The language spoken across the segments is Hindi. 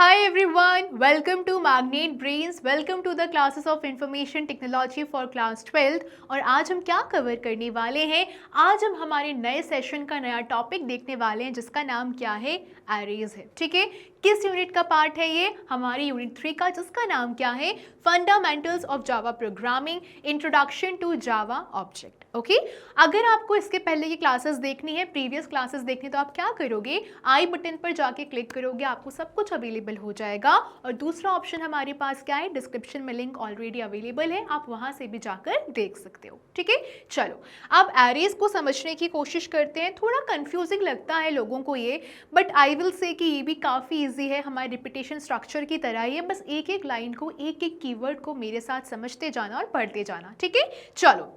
Hi everyone, welcome to Magnet Brains, welcome to the classes of Information Technology for class 12। और आज हम क्या कवर करने वाले हैं? आज हम हमारे नए सेशन का नया टॉपिक देखने वाले हैं जिसका नाम क्या है? एरेज है। ठीक है, किस यूनिट का पार्ट है ये? हमारी यूनिट 3 का, जिसका नाम क्या है? Fundamentals of Java programming, introduction to Java object. Okay, अगर आपको इसके पहले की क्लासेस देखनी है, प्रीवियस क्लासेस देखनी, तो आप क्या करोगे? आई बटन पर जाके क्लिक करोगे, आपको सब कुछ अवेलेबल हो जाएगा। और दूसरा ऑप्शन हमारे पास क्या है? डिस्क्रिप्शन में लिंक ऑलरेडी अवेलेबल है, आप वहां से भी जाकर देख सकते हो। ठीक है, चलो अब एरेज को समझने की कोशिश करते हैं। थोड़ा कंफ्यूजिंग लगता है लोगों को ये, बट आई विल से कि ये भी काफ़ी ईजी है, हमारे रिपीटेशन स्ट्रक्चर की तरह ही है। बस एक एक लाइन को, एक एक कीवर्ड को मेरे साथ समझते जाना और पढ़ते जाना। ठीक है, चलो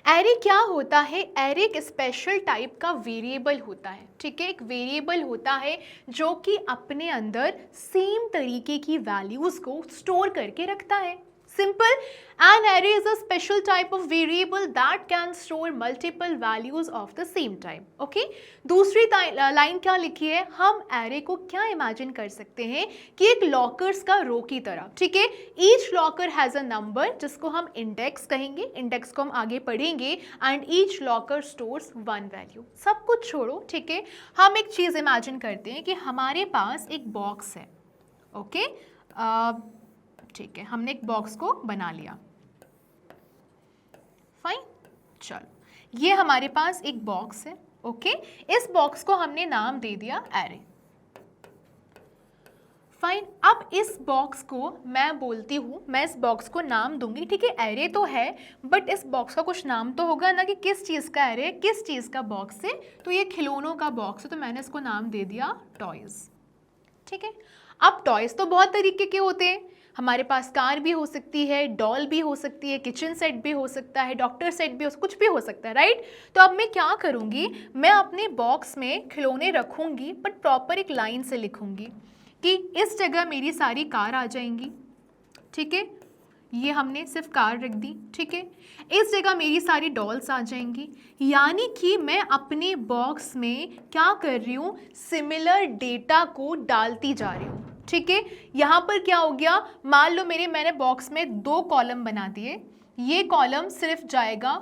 एरे क्या होता है? एरे एक स्पेशल टाइप का वेरिएबल होता है। ठीक है, एक वेरिएबल होता है जो कि अपने अंदर सेम तरीके की वैल्यूज को स्टोर करके रखता है। Simple, an array is a special type of variable that can store multiple values of the same type। Okay, दूसरी लाइन क्या लिखी है? हम एरे को क्या इमेजिन कर सकते हैं कि एक लॉकर्स का रो की तरह। ठीक है, each locker has a number जिसको हम इंडेक्स कहेंगे, इंडेक्स को हम आगे पढ़ेंगे, and each locker stores one value. सब कुछ छोड़ो, ठीक है, हम एक चीज इमेजिन करते हैं कि हमारे पास एक बॉक्स है। ओके, ठीक है, हमने एक बॉक्स को बना लिया। फाइन, चलो ये हमारे पास एक बॉक्स है। ओके, इस बॉक्स को हमने नाम दे दिया एरे। फाइन, अब इस बॉक्स को मैं बोलती हूँ, मैं इस बॉक्स को नाम दूंगी। ठीक है, एरे तो है बट इस बॉक्स का कुछ नाम तो होगा ना, कि किस चीज़ का एरे है, किस चीज़ का बॉक्स है। तो ये खिलौनों का बॉक्स है, तो मैंने इसको नाम दे दिया टॉयज। ठीक है, अब टॉयज तो बहुत तरीके के होते हैं। हमारे पास कार भी हो सकती है, डॉल भी हो सकती है, किचन सेट भी हो सकता है, डॉक्टर सेट भी कुछ भी हो सकता है, राइट। तो अब मैं क्या करूँगी? मैं अपने बॉक्स में खिलौने रखूँगी बट प्रॉपर एक लाइन से लिखूँगी कि इस जगह मेरी सारी कार आ जाएंगी। ठीक है, ये हमने सिर्फ कार रख दी। ठीक है, इस जगह मेरी सारी डॉल्स आ जाएंगी। यानी कि मैं अपने बॉक्स में क्या कर रही हूँ? सिमिलर डेटा को डालती जा रही हूँ। ठीक है, यहाँ पर क्या हो गया? मान लो मैंने बॉक्स में 2 कॉलम बना दिए। ये कॉलम सिर्फ जाएगा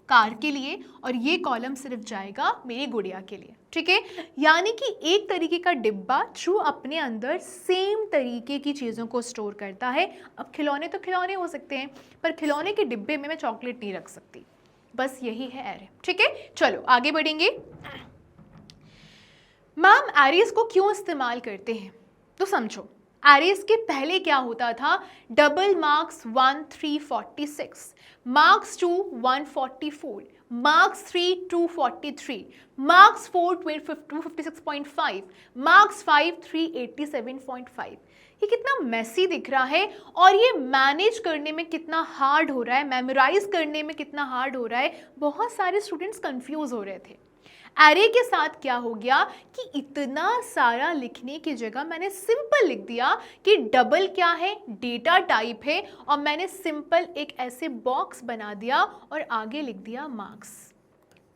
कार के लिए और ये कॉलम सिर्फ जाएगा मेरी गुड़िया के लिए। ठीक है, यानी कि एक तरीके का डिब्बा जो अपने अंदर सेम तरीके की चीज़ों को स्टोर करता है। अब खिलौने तो खिलौने हो सकते हैं, पर खिलौने के डिब्बे में मैं चॉकलेट नहीं रख सकती। बस यही है एरे। ठीक है, चलो आगे बढ़ेंगे। मैम एरेज को क्यों इस्तेमाल करते हैं? तो समझो, एरेज के पहले क्या होता था? Double marks 1 346, marks 2 144, marks 3 243, marks 4 256.5, marks 5 387.5। ये कितना मैसी दिख रहा है और ये मैनेज करने में कितना हार्ड हो रहा है, मेमोराइज करने में कितना हार्ड हो रहा है। बहुत सारे स्टूडेंट्स कंफ्यूज हो रहे थे। एरे के साथ क्या हो गया कि इतना सारा लिखने की जगह मैंने सिंपल लिख दिया कि डबल क्या है? डेटा टाइप है, और मैंने सिंपल एक ऐसे बॉक्स बना दिया और आगे लिख दिया मार्क्स।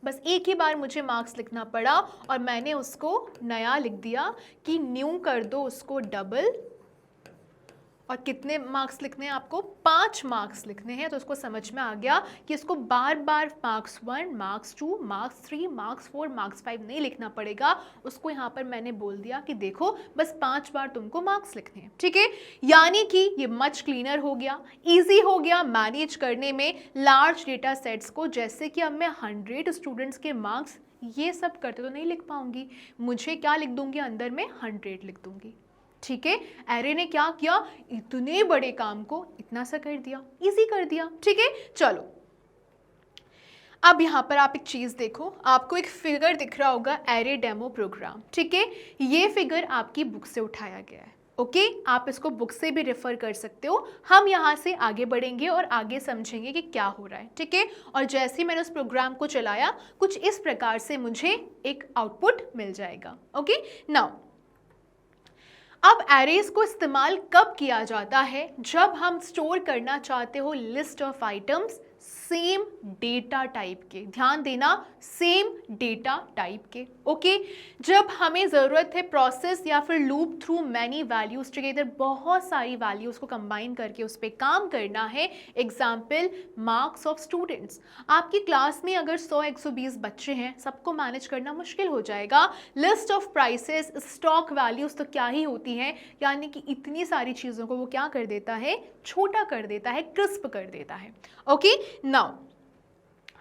बस एक ही बार मुझे मार्क्स लिखना पड़ा और मैंने उसको नया लिख दिया कि न्यू कर दो उसको डबल। और कितने मार्क्स लिखने हैं आपको? 5 मार्क्स लिखने हैं। तो उसको समझ में आ गया कि इसको बार बार marks 1, marks 2, marks 3, marks 4, marks 5 नहीं लिखना पड़ेगा। उसको यहाँ पर मैंने बोल दिया कि देखो बस 5 बार तुमको मार्क्स लिखने हैं। ठीक है, यानी कि ये मच क्लीनर हो गया, ईजी हो गया मैनेज करने में लार्ज डेटा सेट्स को। जैसे कि अब मैं 100 स्टूडेंट्स के मार्क्स ये सब करते तो नहीं लिख पाऊंगी, मुझे क्या लिख दूंगी? अंदर में 100 लिख दूंगी। ठीक है, एरे ने क्या किया? इतने बड़े काम को इतना सा कर दिया, इजी कर दिया। ठीक है, चलो अब यहां पर आप एक चीज देखो, आपको एक फिगर दिख रहा होगा, एरे डेमो प्रोग्राम। ठीक है, ये फिगर आपकी बुक से उठाया गया है। ओके, आप इसको बुक से भी रेफर कर सकते हो। हम यहाँ से आगे बढ़ेंगे और आगे समझेंगे कि क्या हो रहा है। ठीक है, और जैसे ही मैंने उस प्रोग्राम को चलाया, कुछ इस प्रकार से मुझे एक आउटपुट मिल जाएगा। ओके, नाउ अब एरेज को इस्तेमाल कब किया जाता है? जब हम स्टोर करना चाहते हो list of items same data type के, ध्यान देना, सेम डेटा टाइप के। ओके, जब हमें ज़रूरत है प्रोसेस या फिर loop through many values together, बहुत सारी वैल्यूज़ को कंबाइन करके उस पर काम करना है। Example, marks of students. आपकी क्लास में अगर 100-120 बच्चे हैं, सबको मैनेज करना मुश्किल हो जाएगा। List of prices, stock values तो क्या ही होती हैं, यानी कि इतनी सारी चीज़ों को वो क्या कर देता है, छोटा कर देता है, क्रिस्प कर देता है। Okay, now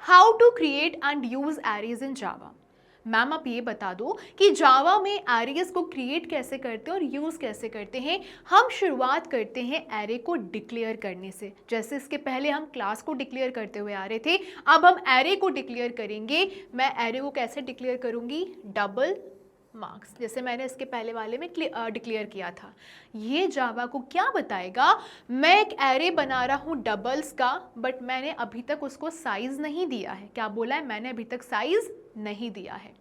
how to create and use arrays in Java. Ma'am आप ये बता दो कि जावा में एरेज को क्रिएट कैसे करते हैं और यूज़ कैसे करते हैं। हम शुरुआत करते हैं एरे को डिक्लेयर करने से। जैसे इसके पहले हम क्लास को डिक्लेयर करते हुए आ रहे थे, अब हम एरे को डिक्लेयर करेंगे। मैं एरे को कैसे डिक्लेयर करूँगी, डबल मार्क्स, जैसे मैंने इसके पहले वाले में डिक्लेयर किया था। ये जावा को क्या बताएगा, मैं एक एरे बना रहा हूँ डबल्स का, बट मैंने अभी तक उसको साइज नहीं दिया है। क्या बोला है, मैंने अभी तक साइज नहीं दिया है।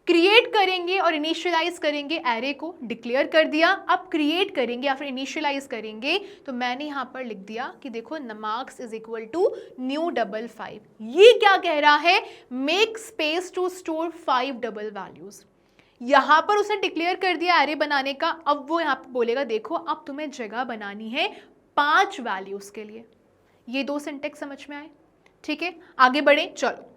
क्रिएट करेंगे और इनिशियलाइज करेंगे, एरे को डिक्लेयर कर दिया। अब क्रिएट करेंगे या फिर इनिशियलाइज करेंगे, तो मैंने यहाँ पर लिख दिया कि देखो marks is equal to new double 5। ये क्या कह रहा है, make space to store 5 double values. यहां पर उसने डिक्लेयर कर दिया एरे बनाने का। अब वो यहां पर बोलेगा देखो अब तुम्हें जगह बनानी है 5 वैल्यूज के लिए। ये 2 सिंटेक्स समझ में आए, ठीक है, आगे बढ़े, चलो।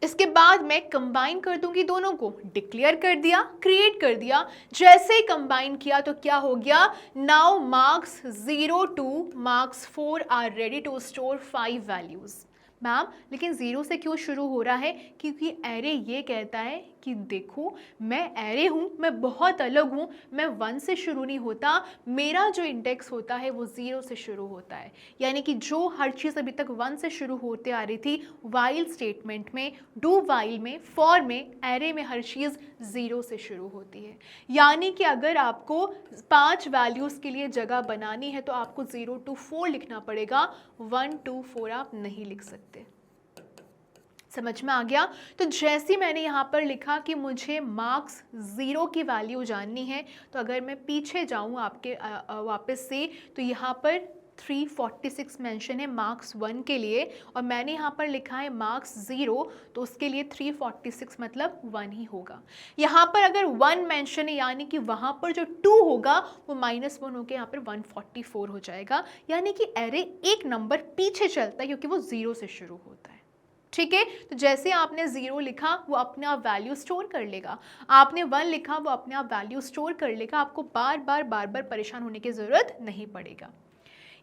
इसके बाद मैं कंबाइन कर दूंगी दोनों को, डिक्लेयर कर दिया, क्रिएट कर दिया। जैसे ही कंबाइन किया तो क्या हो गया, now marks 0 to marks 4 are ready to store 5 values. Ma'am लेकिन 0 से क्यों शुरू हो रहा है, क्योंकि एरे ये कहता है कि देखो मैं एरे हूँ, मैं बहुत अलग हूँ, मैं 1 से शुरू नहीं होता, मेरा जो इंडेक्स होता है वो 0 से शुरू होता है। यानी कि जो हर चीज़ अभी तक 1 से शुरू होते आ रही थी, वाइल स्टेटमेंट में, डू वाइल में, फॉर में, एरे में हर चीज़ 0 से शुरू होती है। यानी कि अगर आपको 5 वैल्यूज़ के लिए जगह बनानी है तो आपको 0 to 4 लिखना पड़ेगा, 1 to 4 आप नहीं लिख सकते। समझ में आ गया। तो जैसे मैंने यहाँ पर लिखा कि मुझे मार्क्स 0 की वैल्यू जाननी है, तो अगर मैं पीछे जाऊँ आपके वापस से, तो यहाँ पर 346 मेंशन है मार्क्स 1 के लिए, और मैंने यहाँ पर लिखा है मार्क्स 0, तो उसके लिए 346 मतलब 1 ही होगा। यहाँ पर अगर 1 मेंशन है, यानी कि वहाँ पर जो 2 होगा वो -1 होकर यहाँ पर 144 हो जाएगा। यानी कि एरे एक नंबर पीछे चलता है क्योंकि वो 0 से शुरू होता है। ठीक है, तो जैसे आपने 0 लिखा वो अपने आप वैल्यू स्टोर कर लेगा, आपने 1 लिखा वो अपने आप वैल्यू स्टोर कर लेगा, आपको बार बार परेशान होने की ज़रूरत नहीं पड़ेगा।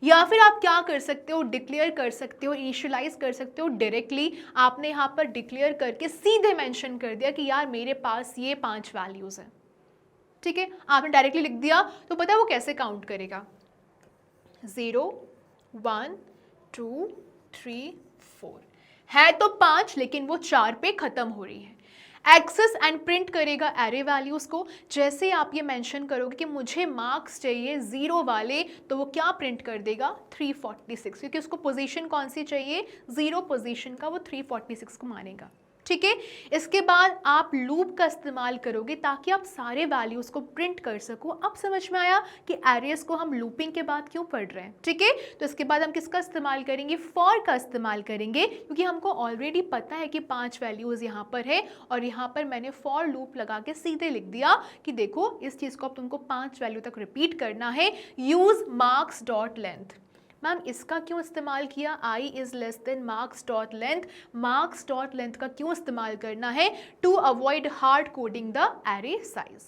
या फिर आप क्या कर सकते हो, डिक्लेयर कर सकते हो, इनिशियलाइज कर सकते हो डायरेक्टली। आपने यहाँ पर डिक्लेयर करके सीधे मेंशन कर दिया कि यार मेरे पास ये 5 वैल्यूज़ हैं, ठीक है, आपने डायरेक्टली लिख दिया, तो पता है वो कैसे काउंट करेगा, 0 1 2 3 4 है तो 5, लेकिन वो 4 पे खत्म हो रही है। एक्सेस एंड प्रिंट करेगा एरे वैल्यूज को। जैसे आप ये मेंशन करोगे कि मुझे मार्क्स चाहिए 0 वाले, तो वो क्या प्रिंट कर देगा, 346, क्योंकि उसको पोजीशन कौन सी चाहिए, 0 पोजीशन का, वो 346 को मानेगा। ठीक है, इसके बाद आप लूप का इस्तेमाल करोगे ताकि आप सारे वैल्यूज को प्रिंट कर सको। अब समझ में आया कि एरेज को हम लूपिंग के बाद क्यों पढ़ रहे हैं। ठीक है, तो इसके बाद हम किसका इस्तेमाल करेंगे, फॉर का इस्तेमाल करेंगे, क्योंकि हमको ऑलरेडी पता है कि 5 वैल्यूज यहाँ पर है, और यहाँ पर मैंने फॉर लूप लगा के सीधे लिख दिया कि देखो इस चीज़ को अब तुमको 5 वैल्यू तक रिपीट करना है। Use marks dot length. Ma'am इसका क्यों इस्तेमाल किया, i is less than marks dot length. Marks dot length का क्यों इस्तेमाल करना है, to avoid hard coding the array size.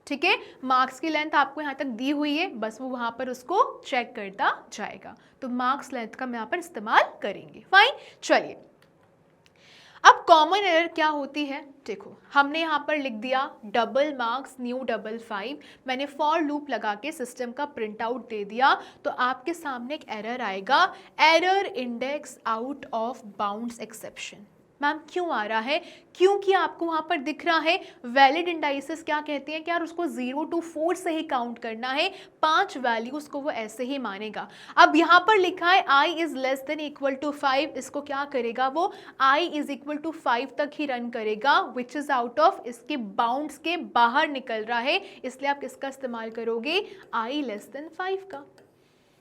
ठीक है, मार्क्स की लेंथ आपको यहाँ तक दी हुई है, बस वो वहाँ पर उसको चेक करता जाएगा, तो मार्क्स लेंथ का हम यहाँ पर इस्तेमाल करेंगे। फाइन, चलिए अब कॉमन एरर क्या होती है, देखो हमने यहाँ पर लिख दिया डबल मार्क्स न्यू डबल 5, मैंने फॉर लूप लगा के सिस्टम का प्रिंट आउट दे दिया, तो आपके सामने एक एरर आएगा, error index out of bounds exception. Ma'am क्यों आ रहा है, क्योंकि आपको वहाँ पर दिख रहा है वैलिड इंडाइसेस क्या कहते हैं कि यार उसको 0 to 4 से ही काउंट करना है, 5 वैल्यूज को वो ऐसे ही मानेगा। अब यहाँ पर लिखा है i is less than equal to 5, इसको क्या करेगा वो i इज इक्वल टू 5 तक ही रन करेगा, विच इज आउट ऑफ इसके बाउंड्स के बाहर निकल रहा है, इसलिए आप किसका इस्तेमाल करोगे, i लेस देन 5 का।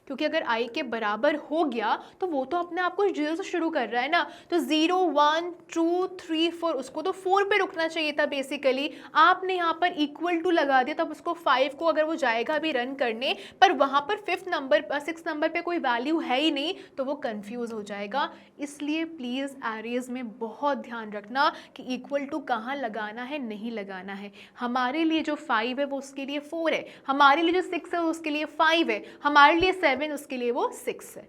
क्योंकि अगर i के बराबर हो गया तो वो तो अपने आप को 0 से शुरू कर रहा है ना, तो 0 1 2 3 4 उसको तो 4 पे रुकना चाहिए था बेसिकली। आपने यहाँ पर इक्वल टू लगा दिया, तब उसको 5 को अगर वो जाएगा अभी रन करने पर वहाँ पर 6 नंबर पे कोई वैल्यू है ही नहीं, तो वो कंफ्यूज हो जाएगा। इसलिए प्लीज़ एरेज में बहुत ध्यान रखना कि इक्वल टू कहाँ लगाना है, नहीं लगाना है। हमारे लिए जो 5 है वो उसके लिए 4 है, हमारे लिए जो 6 है उसके लिए 5 है, हमारे लिए 7 उसके लिए वो 6 है।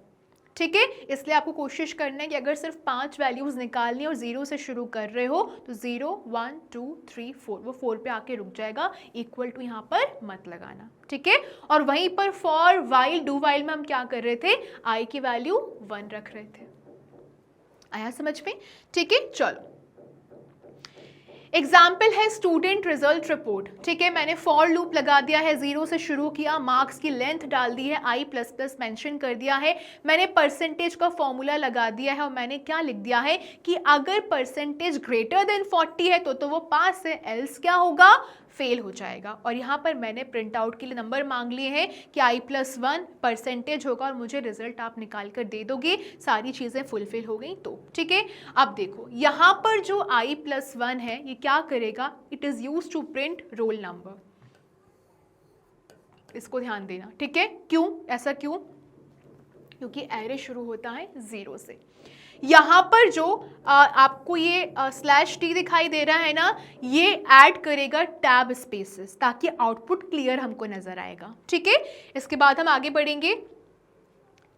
ठीक है, इसलिए आपको कोशिश करना है कि अगर सिर्फ 5 वैल्यूज निकालनी और 0 से शुरू कर रहे हो तो 0 1 2 3 4 वो 4 पे आके रुक जाएगा, इक्वल टू यहाँ पर मत लगाना। ठीक है, और वहीं पर फॉर वाइल डू वाइल में हम क्या कर रहे थे, i की वैल्यू 1 रख रहे थे। आया समझ में? ठीक है, चलो एग्जाम्पल है स्टूडेंट रिजल्ट रिपोर्ट। ठीक है, मैंने फॉर लूप लगा दिया है, 0 से शुरू किया, मार्क्स की लेंथ डाल दी है, i++ मेंशन कर दिया है, मैंने परसेंटेज का फॉर्मूला लगा दिया है और मैंने क्या लिख दिया है कि अगर परसेंटेज ग्रेटर देन 40 है तो वो पास है, एल्स क्या होगा, फेल हो जाएगा। और यहाँ पर मैंने प्रिंट आउट के लिए नंबर मांग लिए हैं कि i+1 परसेंटेज होगा और मुझे रिजल्ट आप निकाल कर दे दोगे, सारी चीज़ें फुलफिल हो गई तो। ठीक है, अब देखो यहाँ पर जो i+1 है ये क्या करेगा, it is use to print roll number. इसको ध्यान देना। ठीक है, क्यों, ऐसा क्यों, क्योंकि एरे शुरू होता है 0 से। यहाँ पर जो आपको ये /t दिखाई दे रहा है ना, ये ऐड करेगा टैब स्पेसेस ताकि आउटपुट क्लियर हमको नजर आएगा। ठीक है, इसके बाद हम आगे बढ़ेंगे,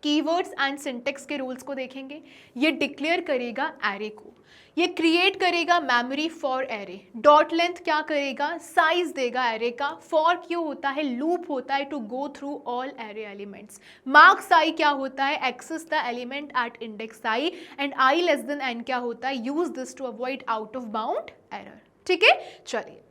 कीवर्ड्स एंड सिंटेक्स के रूल्स को देखेंगे। ये डिक्लेयर करेगा एरे को, ये क्रिएट करेगा memory for array, dot length क्या करेगा, साइज देगा एरे का, फॉर क्यों होता है, लूप होता है to go through all array elements, marks I क्या होता है, access the element at index I, and i<n क्या होता है, use this to avoid out of bound error. ठीक है, चलिए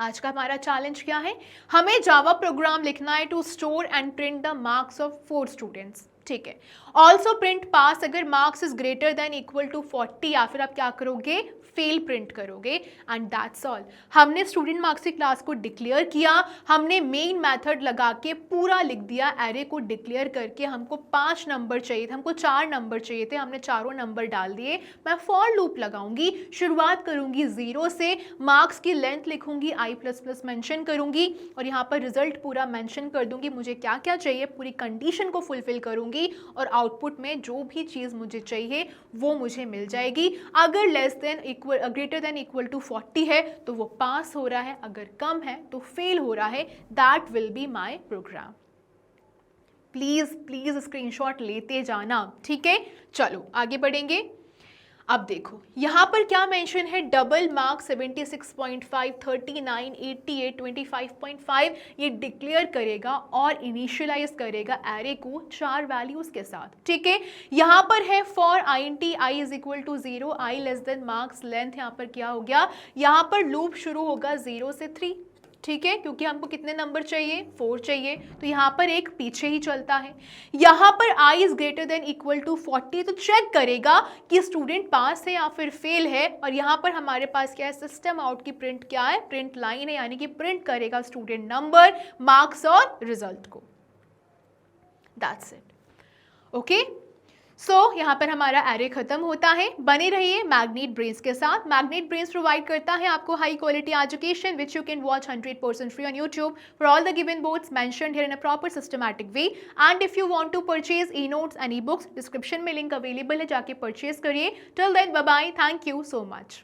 आज का हमारा चैलेंज क्या है, हमें जावा प्रोग्राम लिखना है to store and print the marks of 4 students. ठीक है, ऑल्सो प्रिंट पास अगर marks is greater than equal to 40, या फिर आप क्या करोगे, फेल प्रिंट करोगे, एंड दैट्स ऑल। हमने स्टूडेंट मार्क्स की क्लास को डिक्लेयर किया, हमने मेन मेथड लगा के पूरा लिख दिया, एरे को डिक्लेयर करके हमको 5 नंबर चाहिए थे, हमको 4 नंबर चाहिए थे, हमने चारों नंबर डाल दिए। मैं फॉर लूप लगाऊंगी, शुरुआत करूंगी 0 से, मार्क्स की लेंथ लिखूंगी, i++ मेंशन करूंगी और यहाँ पर रिजल्ट पूरा मेंशन कर दूंगी, मुझे क्या क्या चाहिए, पूरी कंडीशन को फुलफिल करूंगी और आउटपुट में जो भी चीज मुझे चाहिए वो मुझे मिल जाएगी। अगर ग्रेटर देन इक्वल टू 40 है तो वो पास हो रहा है, अगर कम है तो फेल हो रहा है। That will be my program. Please please screenshot लेते जाना। ठीक है, चलो आगे बढ़ेंगे। अब देखो यहाँ पर क्या मेंशन है, डबल मार्क 76.5 39 88 25.5 ये डिक्लेयर करेगा और इनिशियलाइज करेगा एरे को 4 वैल्यूज के साथ। ठीक है, यहाँ पर है for int i is equal to 0, i < marks length, यहाँ पर क्या हो गया, यहाँ पर लूप शुरू होगा 0 से 3। ठीक है, क्योंकि हमको कितने नंबर चाहिए, 4 चाहिए, तो यहाँ पर एक पीछे ही चलता है। यहाँ पर i is greater than equal to 40 तो चेक करेगा कि स्टूडेंट पास है या फिर फेल है, और यहाँ पर हमारे पास क्या है, सिस्टम आउट की प्रिंट क्या है, प्रिंट लाइन है, यानी कि प्रिंट करेगा स्टूडेंट नंबर, मार्क्स और रिजल्ट को। That's it. ओके, सो यहाँ पर हमारा एरे खत्म होता है। बने रहिए मैग्नेट ब्रेन्स के साथ। मैग्नेट ब्रेन्स प्रोवाइड करता है आपको high quality education which you can watch 100% free on YouTube for all the given boards mentioned here in a proper systematic way. And if you want to purchase e notes and e books, description में लिंक अवेलेबल है, जाके परचेज करिए। Till then bye bye, thank you so much.